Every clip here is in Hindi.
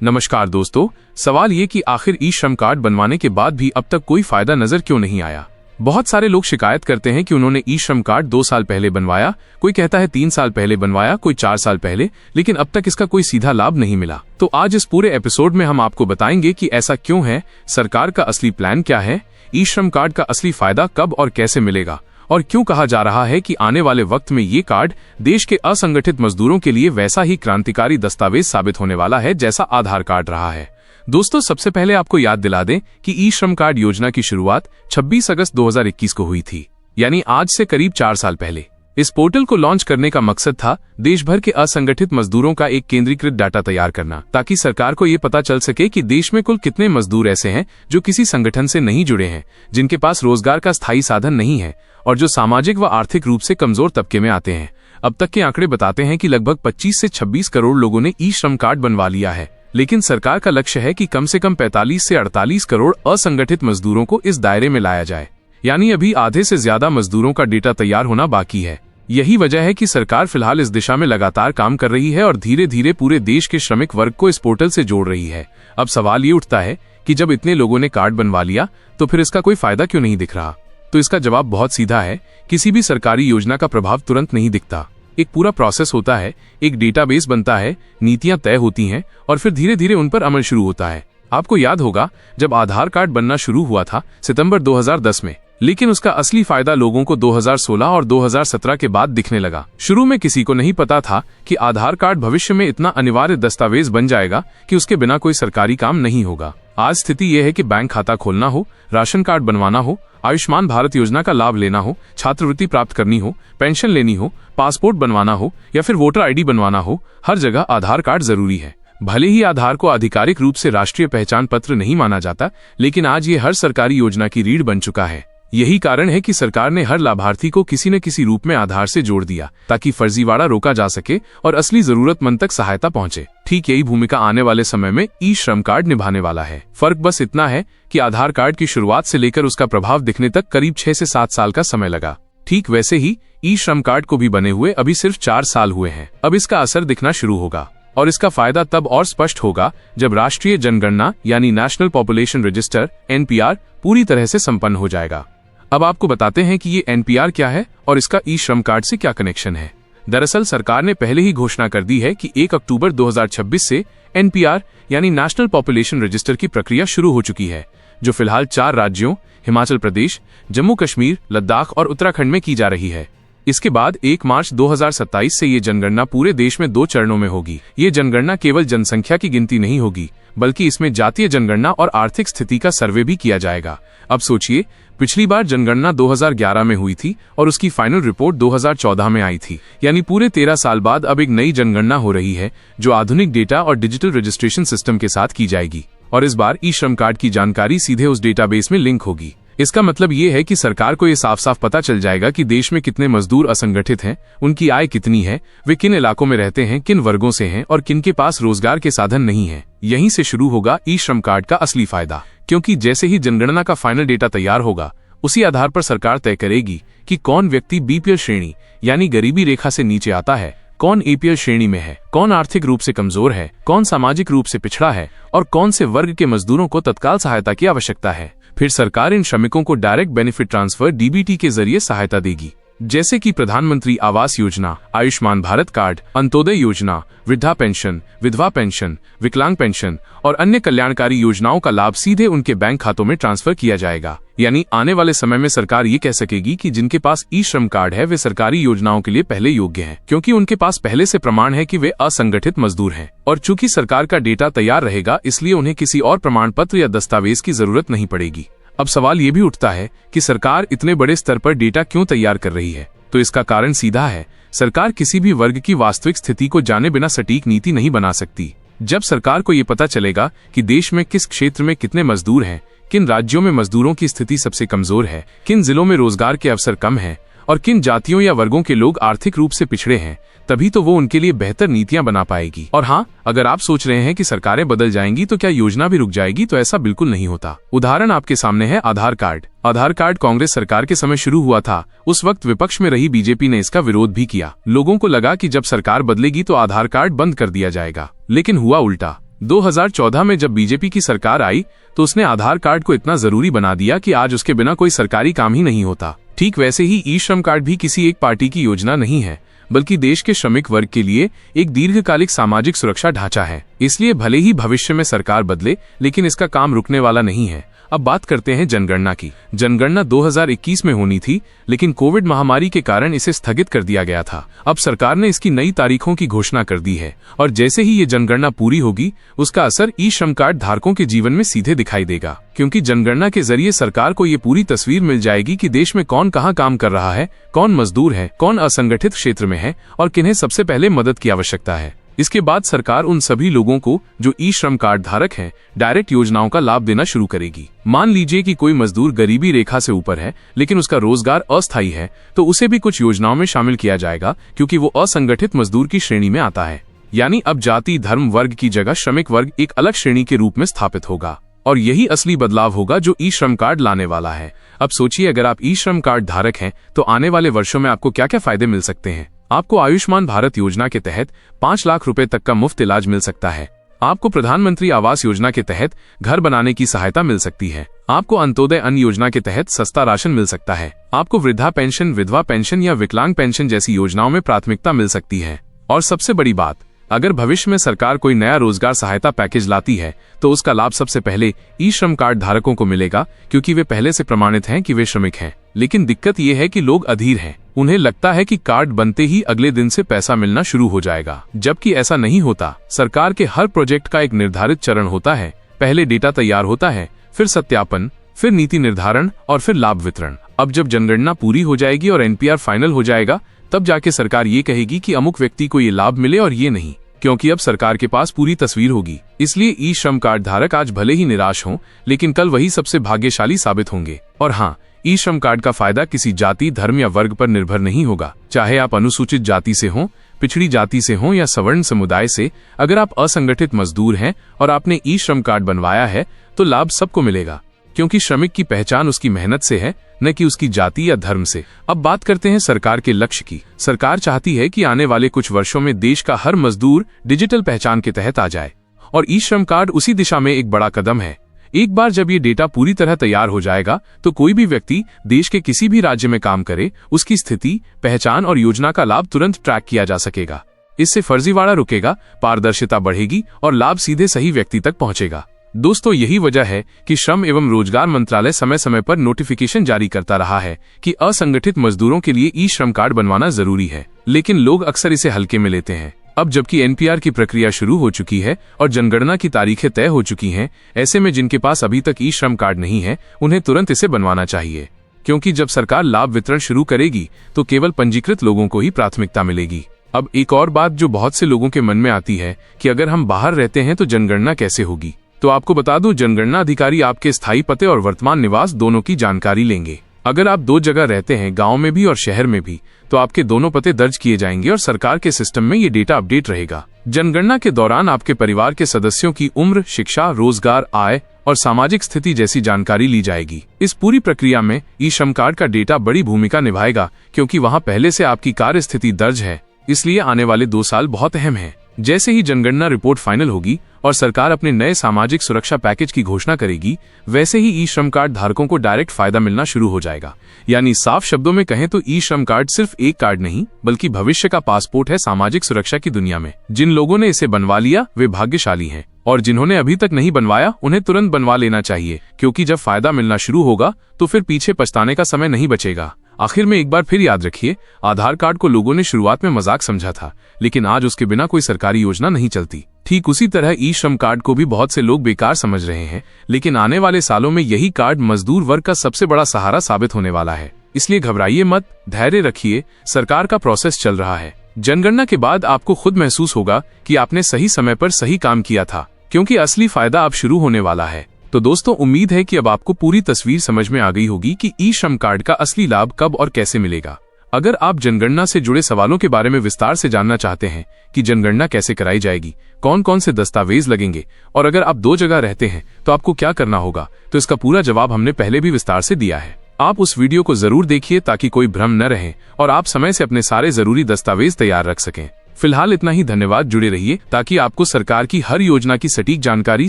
नमस्कार दोस्तों, सवाल ये कि आखिर ई श्रम कार्ड बनवाने के बाद भी अब तक कोई फायदा नजर क्यों नहीं आया। बहुत सारे लोग शिकायत करते हैं कि उन्होंने ई श्रम कार्ड 2 साल पहले बनवाया, कोई कहता है 3 साल पहले बनवाया, कोई 4 साल पहले, लेकिन अब तक इसका कोई सीधा लाभ नहीं मिला। तो आज इस पूरे एपिसोड में हम आपको बताएंगे कि ऐसा क्यों है, सरकार का असली प्लान क्या है, ई श्रम कार्ड का असली फायदा कब और कैसे मिलेगा, और क्यों कहा जा रहा है कि आने वाले वक्त में ये कार्ड देश के असंगठित मजदूरों के लिए वैसा ही क्रांतिकारी दस्तावेज साबित होने वाला है जैसा आधार कार्ड रहा है। दोस्तों, सबसे पहले आपको याद दिला दें कि ई श्रम कार्ड योजना की शुरुआत 26 अगस्त 2021 को हुई थी, यानी आज से करीब 4 साल पहले। इस पोर्टल को लॉन्च करने का मकसद था देश भर के असंगठित मजदूरों का एक केंद्रीकृत डाटा तैयार करना, ताकि सरकार को ये पता चल सके कि देश में कुल कितने मजदूर ऐसे हैं जो किसी संगठन से नहीं जुड़े हैं, जिनके पास रोजगार का स्थायी साधन नहीं है और जो सामाजिक व आर्थिक रूप से कमजोर तबके में आते हैं। अब तक के आंकड़े बताते हैं कि लगभग 25 से 26 करोड़ लोगों ने ई श्रम कार्ड बनवा लिया है, लेकिन सरकार का लक्ष्य है कि कम से कम 45 से 48 करोड़ असंगठित मजदूरों को इस दायरे में लाया जाए, यानी अभी आधे से ज्यादा मजदूरों का डेटा तैयार होना बाकी है। यही वजह है कि सरकार फिलहाल इस दिशा में लगातार काम कर रही है और धीरे धीरे पूरे देश के श्रमिक वर्ग को इस पोर्टल से जोड़ रही है। अब सवाल ये उठता है कि जब इतने लोगों ने कार्ड बनवा लिया तो फिर इसका कोई फायदा क्यों नहीं दिख रहा। तो इसका जवाब बहुत सीधा है, किसी भी सरकारी योजना का प्रभाव तुरंत नहीं दिखता। एक पूरा प्रोसेस होता है, एक डेटाबेस बनता है, नीतियां तय होती हैं और फिर धीरे धीरे उन पर अमल शुरू होता है। आपको याद होगा जब आधार कार्ड बनना शुरू हुआ था सितंबर 2010 में, लेकिन उसका असली फायदा लोगों को 2016 और 2017 के बाद दिखने लगा। शुरू में किसी को नहीं पता था कि आधार कार्ड भविष्य में इतना अनिवार्य दस्तावेज बन जाएगा कि उसके बिना कोई सरकारी काम नहीं होगा। आज स्थिति यह है कि बैंक खाता खोलना हो, राशन कार्ड बनवाना हो, आयुष्मान भारत योजना का लाभ लेना हो, छात्रवृत्ति प्राप्त करनी हो, पेंशन लेनी हो, पासपोर्ट बनवाना हो या फिर वोटर आईडी बनवाना हो, हर जगह आधार कार्ड जरूरी है। भले ही आधार को आधिकारिक रूप से राष्ट्रीय पहचान पत्र नहीं माना जाता, लेकिन आज ये हर सरकारी योजना की रीढ़ बन चुका है। यही कारण है कि सरकार ने हर लाभार्थी को किसी न किसी रूप में आधार से जोड़ दिया, ताकि फर्जीवाड़ा रोका जा सके और असली जरूरतमंद तक सहायता पहुंचे। ठीक यही भूमिका आने वाले समय में ई श्रम कार्ड निभाने वाला है। फर्क बस इतना है कि आधार कार्ड की शुरुआत से लेकर उसका प्रभाव दिखने तक करीब 6 से 7 साल का समय लगा। ठीक वैसे ही ई श्रम कार्ड को भी बने हुए अभी सिर्फ 4 साल हुए हैं। अब इसका असर दिखना शुरू होगा और इसका फायदा तब और स्पष्ट होगा जब राष्ट्रीय जनगणना यानी नेशनल पॉपुलेशन रजिस्टर (NPR) पूरी तरह से संपन्न हो जाएगा। अब आपको बताते हैं कि ये NPR क्या है और इसका ई श्रम कार्ड से क्या कनेक्शन है। दरअसल सरकार ने पहले ही घोषणा कर दी है कि 1 अक्टूबर 2026 से NPR यानी नेशनल पॉपुलेशन रजिस्टर की प्रक्रिया शुरू हो चुकी है, जो फिलहाल 4 राज्यों हिमाचल प्रदेश, जम्मू कश्मीर, लद्दाख और उत्तराखंड में की जा रही है। इसके बाद 1 मार्च 2027 से ये जनगणना पूरे देश में 2 चरणों में होगी। ये जनगणना केवल जनसंख्या की गिनती नहीं होगी, बल्कि इसमें जातीय जनगणना और आर्थिक स्थिति का सर्वे भी किया जाएगा। अब सोचिए, पिछली बार जनगणना 2011 में हुई थी और उसकी फाइनल रिपोर्ट 2014 में आई थी, यानी पूरे 13 साल बाद अब एक नई जनगणना हो रही है, जो आधुनिक डेटा और डिजिटल रजिस्ट्रेशन सिस्टम के साथ की जाएगी। और इस बार ई श्रम कार्ड की जानकारी सीधे उस डेटाबेस में लिंक होगी। इसका मतलब ये है कि सरकार को ये साफ साफ पता चल जाएगा कि देश में कितने मजदूर असंगठित हैं, उनकी आय कितनी है, वे किन इलाकों में रहते हैं, किन वर्गों से हैं और किन के पास रोजगार के साधन नहीं है। यहीं से शुरू होगा ई श्रम कार्ड का असली फायदा, क्योंकि जैसे ही जनगणना का फाइनल डेटा तैयार होगा, उसी आधार पर सरकार तय करेगी कि कौन व्यक्ति BPL श्रेणी यानी गरीबी रेखा से नीचे आता है, कौन APL श्रेणी में है, कौन आर्थिक रूप से कमजोर है, कौन सामाजिक रूप से पिछड़ा है और कौन से वर्ग के मजदूरों को तत्काल सहायता की आवश्यकता है। फिर सरकार इन श्रमिकों को डायरेक्ट बेनिफिट ट्रांसफर DBT के जरिए सहायता देगी, जैसे कि प्रधानमंत्री आवास योजना, आयुष्मान भारत कार्ड, अंत्योदय योजना, वृद्धा पेंशन, विधवा पेंशन, विकलांग पेंशन और अन्य कल्याणकारी योजनाओं का लाभ सीधे उनके बैंक खातों में ट्रांसफर किया जाएगा। यानी आने वाले समय में सरकार ये कह सकेगी कि जिनके पास ई श्रम कार्ड है वे सरकारी योजनाओं के लिए पहले योग्य हैं, क्योंकि उनके पास पहले से प्रमाण है कि वे असंगठित मजदूर हैं। और चूंकि सरकार का डेटा तैयार रहेगा, इसलिए उन्हें किसी और प्रमाण पत्र या दस्तावेज की जरूरत नहीं पड़ेगी। अब सवाल ये भी उठता है कि सरकार इतने बड़े स्तर पर डेटा क्यों तैयार कर रही है। तो इसका कारण सीधा है, सरकार किसी भी वर्ग की वास्तविक स्थिति को जाने बिना सटीक नीति नहीं बना सकती। जब सरकार को ये पता चलेगा कि देश में किस क्षेत्र में कितने मजदूर हैं, किन राज्यों में मजदूरों की स्थिति सबसे कमजोर है, किन जिलों में रोजगार के अवसर कम हैं और किन जातियों या वर्गों के लोग आर्थिक रूप से पिछड़े हैं, तभी तो वो उनके लिए बेहतर नीतियां बना पाएगी। और हाँ, अगर आप सोच रहे हैं कि सरकारें बदल जाएंगी तो क्या योजना भी रुक जाएगी, तो ऐसा बिल्कुल नहीं होता। उदाहरण आपके सामने है आधार कार्ड। आधार कार्ड कांग्रेस सरकार के समय शुरू हुआ था। उस वक्त विपक्ष में रही बीजेपी ने इसका विरोध भी किया। लोगों को लगा कि जब सरकार बदलेगी तो आधार कार्ड बंद कर दिया जाएगा, लेकिन हुआ उल्टा। 2014 में जब बीजेपी की सरकार आई तो उसने आधार कार्ड को इतना जरूरी बना दिया कि आज उसके बिना कोई सरकारी काम ही नहीं होता। ठीक वैसे ही ई श्रम कार्ड भी किसी एक पार्टी की योजना नहीं है, बल्कि देश के श्रमिक वर्ग के लिए एक दीर्घकालिक सामाजिक सुरक्षा ढांचा है। इसलिए भले ही भविष्य में सरकार बदले, लेकिन इसका काम रुकने वाला नहीं है। अब बात करते हैं जनगणना की। जनगणना 2021 में होनी थी, लेकिन कोविड महामारी के कारण इसे स्थगित कर दिया गया था। अब सरकार ने इसकी नई तारीखों की घोषणा कर दी है और जैसे ही ये जनगणना पूरी होगी, उसका असर ई श्रम कार्ड धारकों के जीवन में सीधे दिखाई देगा, क्योंकि जनगणना के जरिए सरकार को ये पूरी तस्वीर मिल जाएगी कि देश में कौन कहाँ काम कर रहा है, कौन मजदूर है, कौन असंगठित क्षेत्र में है और किन्हें सबसे पहले मदद की आवश्यकता है। इसके बाद सरकार उन सभी लोगों को जो ई श्रम कार्ड धारक हैं, डायरेक्ट योजनाओं का लाभ देना शुरू करेगी। मान लीजिए कि कोई मजदूर गरीबी रेखा से ऊपर है, लेकिन उसका रोजगार अस्थायी है, तो उसे भी कुछ योजनाओं में शामिल किया जाएगा, क्योंकि वो असंगठित मजदूर की श्रेणी में आता है। यानी अब जाति धर्म वर्ग की जगह श्रमिक वर्ग एक अलग श्रेणी के रूप में स्थापित होगा और यही असली बदलाव होगा जो ई श्रम कार्ड लाने वाला है। अब सोचिए, अगर आप ई श्रम कार्ड धारक हैं तो आने वाले वर्षों में आपको क्या क्या फायदे मिल सकते हैं। आपको आयुष्मान भारत योजना के तहत 5 लाख रुपए तक का मुफ्त इलाज मिल सकता है। आपको प्रधानमंत्री आवास योजना के तहत घर बनाने की सहायता मिल सकती है। आपको अंत्योदय अन्न योजना के तहत सस्ता राशन मिल सकता है। आपको वृद्धा पेंशन, विधवा पेंशन या विकलांग पेंशन जैसी योजनाओं में प्राथमिकता मिल सकती है। और सबसे बड़ी बात, अगर भविष्य में सरकार कोई नया रोजगार सहायता पैकेज लाती है तो उसका लाभ सबसे पहले ई श्रम कार्ड धारकों को मिलेगा, क्योंकि वे पहले से प्रमाणित हैं कि वे श्रमिक हैं। लेकिन दिक्कत ये है कि लोग अधीर हैं। उन्हें लगता है कि कार्ड बनते ही अगले दिन से पैसा मिलना शुरू हो जाएगा, जबकि ऐसा नहीं होता। सरकार के हर प्रोजेक्ट का एक निर्धारित चरण होता है। पहले डेटा तैयार होता है, फिर सत्यापन, फिर नीति निर्धारण और फिर लाभ वितरण। अब जब जनगणना पूरी हो जाएगी और एनपीआर फाइनल हो जाएगा, तब जाके सरकार ये कहेगी कि अमुक व्यक्ति को ये लाभ मिले और ये नहीं, क्योंकि अब सरकार के पास पूरी तस्वीर होगी। इसलिए ई श्रम कार्ड धारक आज भले ही निराश हों, लेकिन कल वही सबसे भाग्यशाली साबित होंगे। और हाँ, ई श्रम कार्ड का फायदा किसी जाति धर्म या वर्ग पर निर्भर नहीं होगा। चाहे आप अनुसूचित जाति से हों, पिछड़ी जाति से हों या सवर्ण समुदाय से, अगर आप असंगठित मजदूर हैं और आपने ई श्रम कार्ड बनवाया है तो लाभ सबको मिलेगा, क्योंकि श्रमिक की पहचान उसकी मेहनत से है, न कि उसकी जाति या धर्म से। अब बात करते हैं सरकार के लक्ष्य की। सरकार चाहती है कि आने वाले कुछ वर्षों में देश का हर मजदूर डिजिटल पहचान के तहत आ जाए, और ई श्रम कार्ड उसी दिशा में एक बड़ा कदम है। एक बार जब ये डेटा पूरी तरह तैयार हो जाएगा तो कोई भी व्यक्ति देश के किसी भी राज्य में काम करे, उसकी स्थिति, पहचान और योजना का लाभ तुरंत ट्रैक किया जा सकेगा। इससे फर्जीवाड़ा रुकेगा, पारदर्शिता बढ़ेगी और लाभ सीधे सही व्यक्ति तक पहुंचेगा। दोस्तों, यही वजह है कि श्रम एवं रोजगार मंत्रालय समय समय पर नोटिफिकेशन जारी करता रहा है कि असंगठित मजदूरों के लिए ई श्रम कार्ड बनवाना जरूरी है, लेकिन लोग अक्सर इसे हल्के में लेते हैं। अब जबकि एनपीआर की प्रक्रिया शुरू हो चुकी है और जनगणना की तारीखें तय हो चुकी हैं, ऐसे में जिनके पास अभी तक ई श्रम कार्ड नहीं है, उन्हें तुरंत इसे बनवाना चाहिए, क्योंकि जब सरकार लाभ वितरण शुरू करेगी तो केवल पंजीकृत लोगों को ही प्राथमिकता मिलेगी। अब एक और बात जो बहुत से लोगों के मन में आती है कि अगर हम बाहर रहते हैं तो जनगणना कैसे होगी। तो आपको बता दूं, जनगणना अधिकारी आपके स्थायी पते और वर्तमान निवास दोनों की जानकारी लेंगे। अगर आप 2 जगह रहते हैं, गांव में भी और शहर में भी, तो आपके दोनों पते दर्ज किए जाएंगे और सरकार के सिस्टम में ये डेटा अपडेट रहेगा। जनगणना के दौरान आपके परिवार के सदस्यों की उम्र, शिक्षा, रोजगार, आय और सामाजिक स्थिति जैसी जानकारी ली जाएगी। इस पूरी प्रक्रिया में ई श्रम कार्ड का डेटा बड़ी भूमिका निभाएगा, क्योंकि वहाँ पहले से आपकी कार्य स्थिति दर्ज है। इसलिए आने वाले 2 साल बहुत अहम है। जैसे ही जनगणना रिपोर्ट फाइनल होगी और सरकार अपने नए सामाजिक सुरक्षा पैकेज की घोषणा करेगी, वैसे ही ई श्रम कार्ड धारकों को डायरेक्ट फायदा मिलना शुरू हो जाएगा। यानी साफ शब्दों में कहें तो ई श्रम कार्ड सिर्फ एक कार्ड नहीं, बल्कि भविष्य का पासपोर्ट है सामाजिक सुरक्षा की दुनिया में। जिन लोगों ने इसे बनवा लिया वे भाग्यशाली हैं, और जिन्होंने अभी तक नहीं बनवाया उन्हें तुरंत बनवा लेना चाहिए, क्योंकि जब फायदा मिलना शुरू होगा तो फिर पीछे पछताने का समय नहीं बचेगा। आखिर में एक बार फिर याद रखिए, आधार कार्ड को लोगों ने शुरुआत में मजाक समझा था, लेकिन आज उसके बिना कोई सरकारी योजना नहीं चलती। ठीक उसी तरह ई श्रम कार्ड को भी बहुत से लोग बेकार समझ रहे हैं, लेकिन आने वाले सालों में यही कार्ड मजदूर वर्ग का सबसे बड़ा सहारा साबित होने वाला है। इसलिए घबराइए मत, धैर्य रखिए, सरकार का प्रोसेस चल रहा है। जनगणना के बाद आपको खुद महसूस होगा कि आपने सही समय पर सही काम किया था, क्योंकि असली फायदा अब शुरू होने वाला है। तो दोस्तों, उम्मीद है कि अब आपको पूरी तस्वीर समझ में आ गई होगी कि ई श्रम कार्ड का असली लाभ कब और कैसे मिलेगा। अगर आप जनगणना से जुड़े सवालों के बारे में विस्तार से जानना चाहते हैं कि जनगणना कैसे कराई जाएगी, कौन कौन से दस्तावेज लगेंगे और अगर आप 2 जगह रहते हैं तो आपको क्या करना होगा, तो इसका पूरा जवाब हमने पहले भी विस्तार से दिया है। आप उस वीडियो को जरूर देखिए ताकि कोई भ्रम न रहे और आप समय से अपने सारे जरूरी दस्तावेज तैयार रख सकें। फिलहाल इतना ही। धन्यवाद। जुड़े रहिए ताकि आपको सरकार की हर योजना की सटीक जानकारी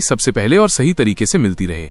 सबसे पहले और सही तरीके से मिलती रहे।